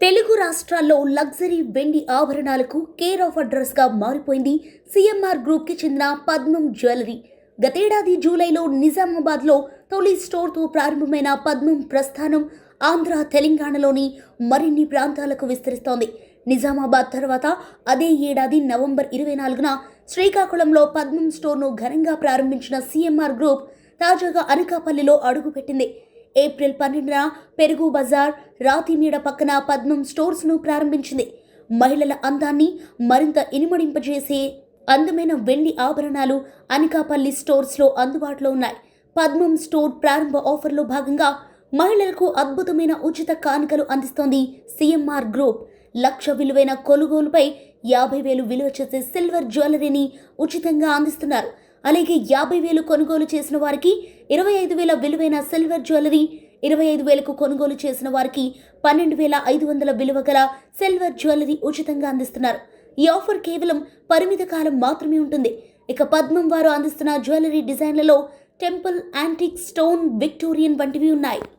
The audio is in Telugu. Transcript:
తెలుగు రాష్ట్రాల్లో లగ్జరీ వెండి ఆభరణాలకు కేర్ ఆఫ్ అడ్రస్గా మారిపోయింది సిఎంఆర్ గ్రూప్కి చెందిన పద్మం జ్యువెలరీ. గతేడాది జూలైలో నిజామాబాద్లో తొలి స్టోర్తో ప్రారంభమైన పద్మం ప్రస్థానం ఆంధ్ర, తెలంగాణలోని మరిన్ని ప్రాంతాలకు విస్తరిస్తోంది. నిజామాబాద్ తర్వాత అదే ఏడాది నవంబర్ 24న శ్రీకాకుళంలో పద్మం స్టోర్ను ఘనంగా ప్రారంభించిన సిఎంఆర్ గ్రూప్ తాజాగా అనకాపల్లిలో అడుగుపెట్టింది. ఏప్రిల్ 12న పెరుగు బజార్ రాతిమీడ పక్కన పద్మం స్టోర్స్ను ప్రారంభించింది. మహిళల అందాన్ని మరింత ఇనుమడింపజేసే అందమైన వెండి ఆభరణాలు అనకాపల్లి స్టోర్స్లో అందుబాటులో ఉన్నాయి. పద్మం స్టోర్ ప్రారంభ ఆఫర్లో భాగంగా మహిళలకు అద్భుతమైన ఉచిత కానుకలు అందిస్తోంది సిఎంఆర్ గ్రూప్. 1,00,000 విలువైన కొనుగోలుపై 50,000 విలువ చేసే సిల్వర్ జ్యువెలరీని ఉచితంగా అందిస్తున్నారు. అలాగే 50,000 కొనుగోలు చేసిన వారికి 25,000 విలువైన సిల్వర్ జ్యువెలరీ, 25,000కు కొనుగోలు చేసిన వారికి 12,500 విలువ గల సిల్వర్ జ్యువెలరీ ఉచితంగా అందిస్తున్నారు. ఈ ఆఫర్ కేవలం పరిమిత కాలం మాత్రమే ఉంటుంది. ఇక పద్మం వారు అందిస్తున్న జ్యువెలరీ డిజైన్లలో టెంపుల్, యాంటిక్, స్టోన్, విక్టోరియన్ వంటివి ఉన్నాయి.